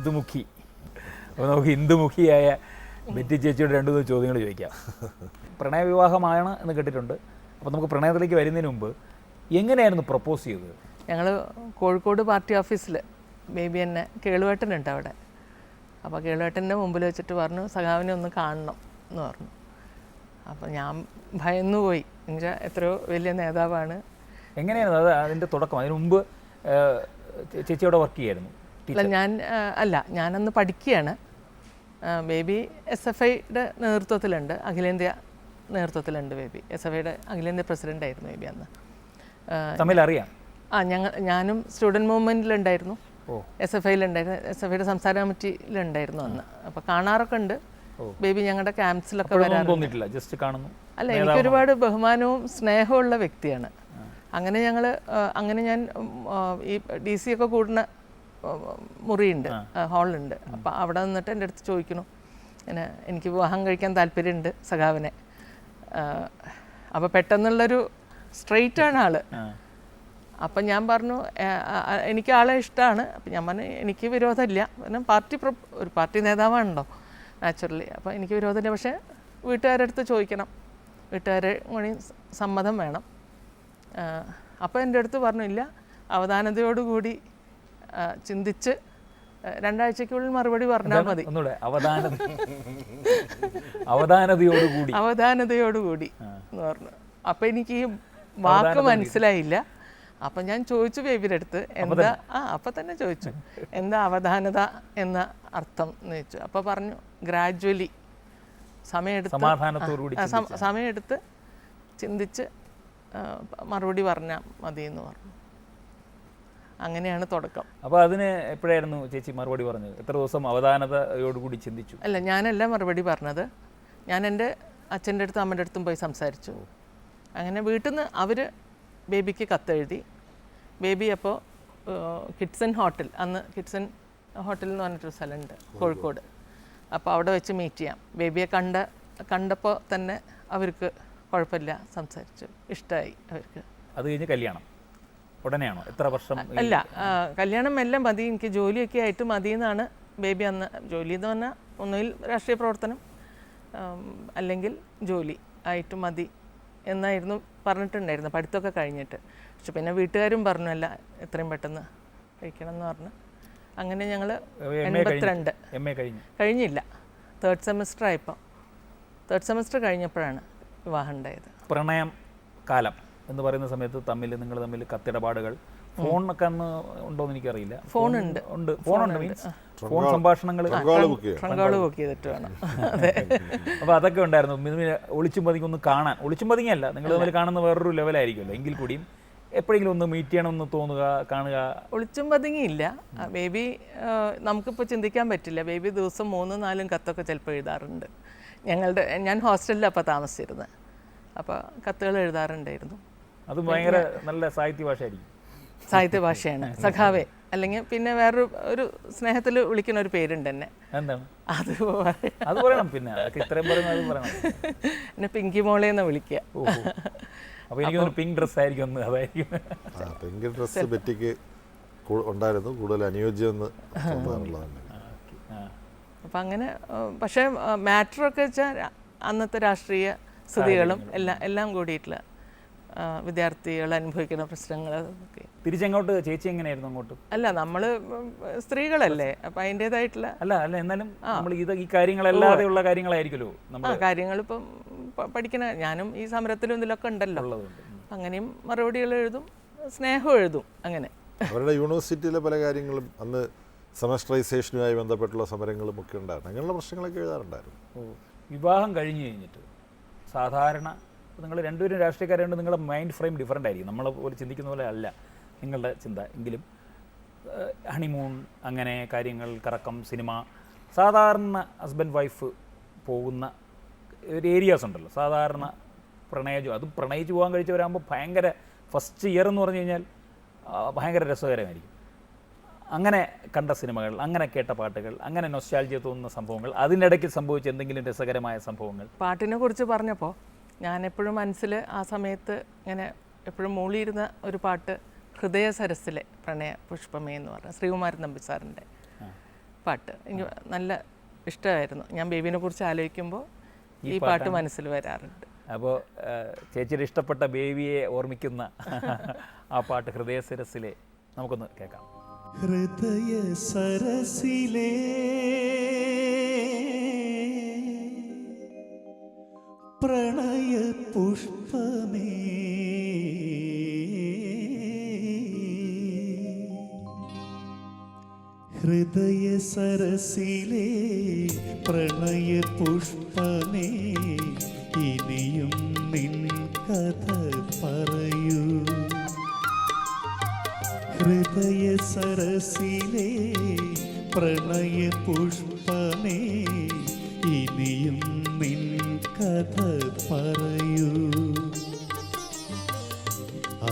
ഹിന്ദുമുഖി. അപ്പോൾ നമുക്ക് ഹിന്ദുമുഖിയായ ബെറ്റി ചേച്ചിയോട് 2 ചോദ്യങ്ങൾ ചോദിക്കാം. പ്രണയവിവാഹമാണ് എന്ന് കേട്ടിട്ടുണ്ട്. അപ്പോൾ നമുക്ക് പ്രണയത്തിലേക്ക് വരുന്നതിന് മുമ്പ് എങ്ങനെയായിരുന്നു പ്രപ്പോസ് ചെയ്തത്? ഞങ്ങൾ കോഴിക്കോട് പാർട്ടി ഓഫീസിൽ ബേബി എന്നെ കേളുവേട്ടനുണ്ട് അവിടെ. അപ്പോൾ കേളുവേട്ടൻ്റെ മുമ്പിൽ വെച്ചിട്ട് പറഞ്ഞു സഖാവിനെ ഒന്ന് കാണണം എന്ന് പറഞ്ഞു. അപ്പോൾ ഞാൻ ഭയന്നുപോയി. എന്നുവെച്ചാൽ എത്രയോ വലിയ നേതാവാണ്. എങ്ങനെയാണ് അത് അതിൻ്റെ തുടക്കം? അതിന് മുമ്പ് ചേച്ചിയോടെ വർക്ക് ചെയ്യായിരുന്നു? ഞാനന്ന് പഠിക്കുകയാണ്. ബേബി SFIയുടെ നേതൃത്വത്തിലുണ്ട്, അഖിലേന്ത്യാ നേതൃത്വത്തിലുണ്ട് ബേബി. SFIയുടെ അഖിലേന്ത്യാ പ്രസിഡൻ്റായിരുന്നു ബേബി അന്ന്. തമ്മിലറിയാം? ഞാനും സ്റ്റുഡൻറ്റ് മൂവ്മെൻറ്റിലുണ്ടായിരുന്നു, SFIയിലുണ്ടായിരുന്നു, SFIയുടെ സംസ്ഥാന കമ്മിറ്റിയിലുണ്ടായിരുന്നു അന്ന്. അപ്പോൾ കാണാറൊക്കെ ഉണ്ട്. ബേബി ഞങ്ങളുടെ ക്യാമ്പ്സിലൊക്കെ വരാറുണ്ട്. അല്ല, എനിക്ക് ഒരുപാട് ബഹുമാനവും സ്നേഹമുള്ള വ്യക്തിയാണ്. അങ്ങനെ ഞാൻ ഈ DC ഒക്കെ കൂടുന്ന മുറിയുണ്ട്, ഹാളുണ്ട്. അപ്പോൾ അവിടെ നിന്നിട്ട് എൻ്റെ അടുത്ത് ചോദിക്കണം, ഇങ്ങനെ എനിക്ക് വിവാഹം കഴിക്കാൻ താല്പര്യമുണ്ട് സഖാവിനെ. അപ്പോൾ പെട്ടെന്നുള്ളൊരു സ്ട്രെയിറ്റാണ് ആള്. അപ്പം ഞാൻ പറഞ്ഞു എനിക്ക് ആളെ ഇഷ്ടമാണ്. അപ്പം ഞാൻ പറഞ്ഞു എനിക്ക് വിരോധമില്ല, കാരണം ഒരു പാർട്ടി നേതാവാണല്ലോ നാച്ചുറലി. അപ്പോൾ എനിക്ക് വിരോധമില്ല, പക്ഷേ വീട്ടുകാരുടെ അടുത്ത് ചോദിക്കണം, വീട്ടുകാരെ കൂടി സമ്മതം വേണം. അപ്പോൾ എൻ്റെ അടുത്ത് പറഞ്ഞില്ല, അവധാനതയോടുകൂടി ചിന്തിച്ച് 2 ആഴ്ചയ്ക്കുള്ളിൽ മറുപടി പറഞ്ഞാൽ മതി. അവധാനതയോടുകൂടി എന്ന് പറഞ്ഞു. അപ്പം എനിക്ക് ഈ വാക്ക് മനസ്സിലായില്ല. അപ്പം ഞാൻ ചോദിച്ചു ബേബിയുടെ അടുത്ത്, അപ്പം തന്നെ ചോദിച്ചു എന്താ അവധാനത എന്ന അർത്ഥം എന്ന് ചോദിച്ചു. അപ്പോൾ പറഞ്ഞു ഗ്രാജ്വലി, സമയമെടുത്ത് ചിന്തിച്ച് മറുപടി പറഞ്ഞാൽ മതി എന്ന് പറഞ്ഞു. അങ്ങനെയാണ് തുടക്കം. അപ്പോൾ അതിന് എപ്പോഴായിരുന്നു ചേച്ചി മറുപടി പറഞ്ഞത്? എത്ര ദിവസം അവധാനതയോടുകൂടി ചിന്തിച്ചു? അല്ല, ഞാനല്ല മറുപടി പറഞ്ഞത്. ഞാൻ എൻ്റെ അച്ഛൻ്റെ അടുത്തും അമ്മൻ്റെ അടുത്തും പോയി സംസാരിച്ചു. അങ്ങനെ വീട്ടിൽ നിന്ന് അവർ ബേബിക്ക് കത്തെഴുതി. ബേബി അപ്പോൾ കിഡ്സൺ ഹോട്ടൽ, അന്ന് കിഡ്സൺ ഹോട്ടൽ എന്ന് പറഞ്ഞിട്ടൊരു സ്ഥലമുണ്ട് കോഴിക്കോട്. അപ്പോൾ അവിടെ വെച്ച് മീറ്റ് ചെയ്യാം. ബേബിയെ കണ്ടപ്പോൾ തന്നെ അവർക്ക് കുഴപ്പമില്ല, സംസാരിച്ചു, ഇഷ്ടമായി അവർക്ക്. അത് കഴിഞ്ഞ് കല്യാണം ഉടനെയാണോ? എത്ര വർഷം? അല്ല, കല്യാണം എല്ലാം മതി, എനിക്ക് ജോലിയൊക്കെ ആയിട്ട് മതി എന്നാണ് ബേബി അന്ന്. ജോലി എന്ന് പറഞ്ഞാൽ ഒന്നുകിൽ രാഷ്ട്രീയ പ്രവർത്തനം അല്ലെങ്കിൽ ജോലി ആയിട്ട് മതി എന്നായിരുന്നു പറഞ്ഞിട്ടുണ്ടായിരുന്നു, പഠിത്തമൊക്കെ കഴിഞ്ഞിട്ട്. പക്ഷെ പിന്നെ വീട്ടുകാരും പറഞ്ഞു അല്ല എത്രയും പെട്ടെന്ന് കഴിക്കണം എന്ന് പറഞ്ഞു. അങ്ങനെ ഞങ്ങൾ 82 കഴിഞ്ഞില്ല, 3rd സെമസ്റ്റർ ആയപ്പോൾ, 3rd സെമസ്റ്റർ കഴിഞ്ഞപ്പോഴാണ് വിവാഹം ഉണ്ടായത്. പ്രണയം കാലം എന്ന് പറയുന്ന സമയത്ത് നിങ്ങൾ തമ്മിൽ കത്തിടപാടുകൾ, ഫോണൊക്കെ അന്ന് ഉണ്ടോയെന്ന് എനിക്കറിയില്ല. ഫോണുണ്ട്, മീൻസ് ഫോൺ സംഭാഷണങ്ങൾ ബുക്ക് ചെയ്തിട്ട് വേണം. അപ്പോൾ അതൊക്കെ ഉണ്ടായിരുന്നു. ഒളിച്ചും പതിക്കൊന്ന് കാണാൻ, ഒളിച്ചും പതിങ്ങല്ല, നിങ്ങൾ തമ്മിൽ കാണുന്ന വേറൊരു ലെവലായിരിക്കുമല്ലോ. എങ്കിൽ കൂടിയും എപ്പോഴെങ്കിലും ഒന്ന് മീറ്റ് ചെയ്യണമെന്ന് തോന്നുക, കാണുക? ഒളിച്ചും പതുങ്ങിയില്ല. ബേബി നമുക്കിപ്പോൾ ചിന്തിക്കാൻ പറ്റില്ല. ബേബി ദിവസം 3-4 കത്തൊക്കെ ചിലപ്പോൾ എഴുതാറുണ്ട്. ഞാൻ ഹോസ്റ്റലിൽ അപ്പോൾ താമസിച്ചിരുന്നത്. അപ്പോൾ കത്തുകൾ എഴുതാറുണ്ടായിരുന്നു. അത് ഭയങ്കര നല്ല സാഹിത്യ ഭാഷയായിരിക്കും. സാഹിത്യ ഭാഷയാണ് സഖാവേ. അല്ലെങ്കിൽ പിന്നെ വേറൊരു സ്നേഹത്തിൽ വിളിക്കുന്ന ഒരു പേരുണ്ട് എന്നെ. എന്താണ് അത്? പറയണം. പിന്നെ ഇത്രയും പറയണം. എന്നെ പിങ്കി മോളെ എന്ന് വിളിക്കുക. അപ്പോൾ എനിക്ക് പിങ്ക് ഡ്രസ് ആയിരിക്കും. അതായിരിക്കും പിങ്ക് ഡ്രസ് ബെറ്റിക്ക് ഉണ്ടായിരുന്നു, കൂടുതൽ അനുയോജ്യമെന്ന്. അപ്പം അങ്ങനെ. പക്ഷേ മാറ്ററൊക്കെ വെച്ചാൽ അന്നത്തെ രാഷ്ട്രീയ സ്ഥിതികളും എല്ലാം കൂടിയിട്ടുള്ള വിദ്യാർത്ഥികൾ അനുഭവിക്കുന്ന പ്രശ്നങ്ങൾ ഒക്കെ. തിരിച്ചങ്ങോട്ട് ചേച്ചി എങ്ങനെയായിരുന്നു അങ്ങോട്ട്? അല്ല, നമ്മൾ സ്ത്രീകളല്ലേ, അപ്പം അതിൻ്റേതായിട്ടുള്ള അല്ല എന്നാലും നമ്മൾ ഈ കാര്യങ്ങളല്ലാതെയുള്ള കാര്യങ്ങളായിരിക്കുമല്ലോ കാര്യങ്ങളിപ്പം പഠിക്കണ. ഞാനും ഈ സമരത്തിലും ഇതിലൊക്കെ ഉണ്ടല്ലോ, അങ്ങനെയും മറുപടികൾ എഴുതും, സ്നേഹം എഴുതും. അങ്ങനെ അവരുടെ യൂണിവേഴ്സിറ്റിയിലെ പല കാര്യങ്ങളും അന്ന് സെമസ്റ്ററൈസേഷനുമായി ബന്ധപ്പെട്ടുള്ള സമരങ്ങളും ഒക്കെ ഉണ്ടായിരുന്നു. അങ്ങനെയുള്ള പ്രശ്നങ്ങളൊക്കെ എഴുതാറുണ്ടായിരുന്നു. വിവാഹം കഴിഞ്ഞിട്ട് സാധാരണ നിങ്ങൾ രണ്ടുപേരും രാഷ്ട്രീയക്കാരുണ്ട്, നിങ്ങളുടെ മൈൻഡ് ഫ്രെയിം ഡിഫറൻ്റ് ആയിരിക്കും. നമ്മൾ പോലെ ചിന്തിക്കുന്ന പോലെ അല്ല നിങ്ങളുടെ ചിന്ത. എങ്കിലും ഹണിമൂൺ, അങ്ങനെ കാര്യങ്ങൾ, കറക്കം, സിനിമ, സാധാരണ ഹസ്ബൻഡ് വൈഫ് പോകുന്ന ഒരു ഏരിയാസ് ഉണ്ടല്ലോ. സാധാരണ അതും പ്രണയിച്ച് പോകാൻ കഴിച്ചവരാകുമ്പോൾ ഭയങ്കര ഫസ്റ്റ് ഇയർ എന്ന് പറഞ്ഞു കഴിഞ്ഞാൽ ഭയങ്കര രസകരമായിരിക്കും. അങ്ങനെ കണ്ട സിനിമകൾ, അങ്ങനെ കേട്ട പാട്ടുകൾ, അങ്ങനെ നൊസ്റ്റാൾജിയ തോന്നുന്ന സംഭവങ്ങൾ, അതിനിടയ്ക്ക് സംഭവിച്ച എന്തെങ്കിലും രസകരമായ സംഭവങ്ങൾ? പാട്ടിനെ കുറിച്ച് പറഞ്ഞപ്പോൾ ഞാനെപ്പോഴും മനസ്സിൽ ആ സമയത്ത് ഇങ്ങനെ എപ്പോഴും മൂളിയിരുന്ന ഒരു പാട്ട് ഹൃദയ സരസിലെ പ്രണയ പുഷ്പമേ എന്ന് പറഞ്ഞ ശ്രീകുമാരൻ നമ്പി സാറിൻ്റെ പാട്ട് എനിക്ക് നല്ല ഇഷ്ടമായിരുന്നു. ഞാൻ ബേബിനെ കുറിച്ച് ആലോചിക്കുമ്പോൾ ഈ പാട്ട് മനസ്സിൽ വരാറുണ്ട്. അപ്പോൾ ചേച്ചിയുടെ ഇഷ്ടപ്പെട്ട ബേബിയെ ഓർമ്മിക്കുന്ന ആ പാട്ട് ഹൃദയസരസിലെ നമുക്കൊന്ന് കേൾക്കാം. ഹൃദയ സരസിലെ പ്രണയ പുഷ്പമേ, ഹൃദയ സരസിലെ പ്രണയ പുഷ്പമേ, ഇനിയും നിൻ കഥ പറയൂ. ഹൃദയ സരസിലെ പ്രണയ പുഷ്പമേ, ഇനിയും നിൻ കഥ പറയൂ.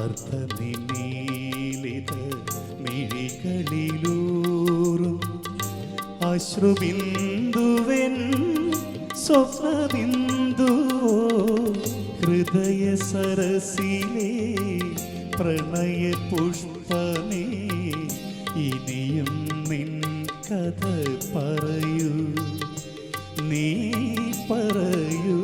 അർദ്ധനിമീലിത മിഴികളിലൂറും അശ്രുബിന്ദുവൻ സ്വപ്നബിന്ദുവോ, ഹൃദയ സരസിലെ പ്രണയ പുഷ്പമേ, ഇനിയും നിൻ കഥ പറയൂ, നീ പറയൂ.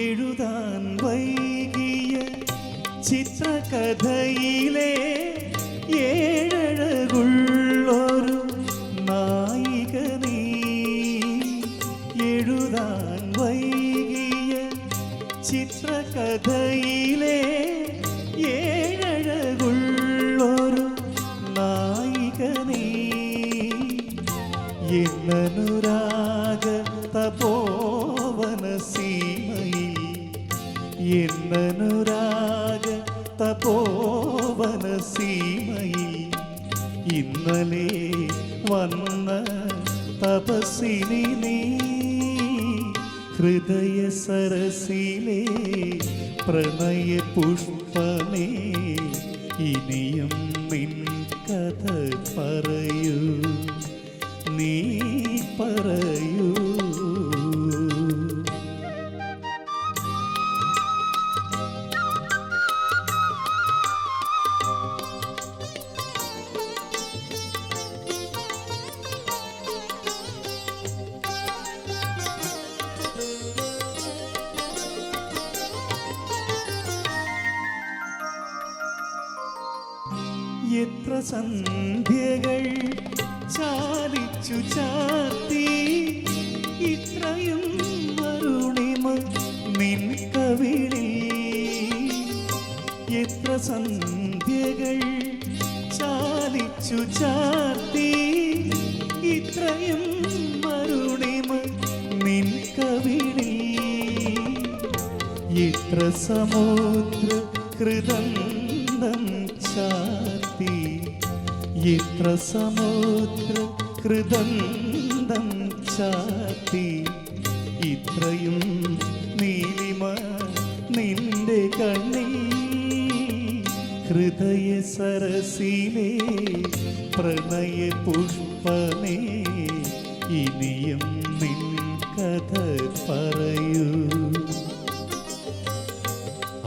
എഴുതാൻ വൈകിയ ചിത്രകഥയിലെ ഏഴഴകുള്ളൊരു നായിക നീ. എഴുതാൻ വൈകിയ ചിത്രകഥയിലെ ഏഴഴകുള്ളൊരു നായിക നീ. എന്നനുരാഗ തപോവന സീമയിൽ, എന്നനുരാഗ തപോവന സീമയിൽ, ഇന്നലെ വന്ന തപസ്സിനി നീ. ഹൃദയ സരസിലെ പ്രണയ പുഷ്പമേ, ഇനിയും നിൻ കഥ പറയൂ, നീ പറയൂ. എത്ര സന്ധ്യകൾ ചാലിച്ചു ചാർത്തി, ഇത്രയും അരുണിമ നിൻ കവിളിൽ. എത്ര സന്ധ്യകൾ ചാലിച്ചു ചാർത്തി, ഇത്രയും അരുണിമ നിൻ കവിളിൽ. ഇത്ര സമുദ്ര ഹൃദന്തം ചാർത്തി, ഇത്ര സമുദ്ര ഹൃദന്തം ചാർത്തി, ഇത്രയും നീലിമ നിന്റെ കണ്ണിൽ. ഹൃദയ സരസിലെ പ്രണയ പുഷ്പമേ, ഇനിയും നിൻ കഥ പറയൂ.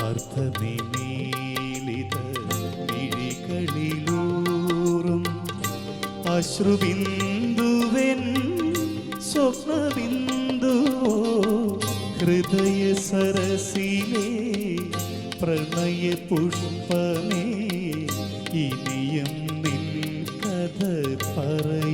അർദ്ധനിമീലിത മിഴികളിലൂറും അശ്രുബിന്ദുവൻ സ്വപ്നബിന്ദുവോ, ഹൃദയ സരസിലെ പ്രണയ പുഷ്പമേ, ഇനിയും നിൻ കഥ പറയൂ.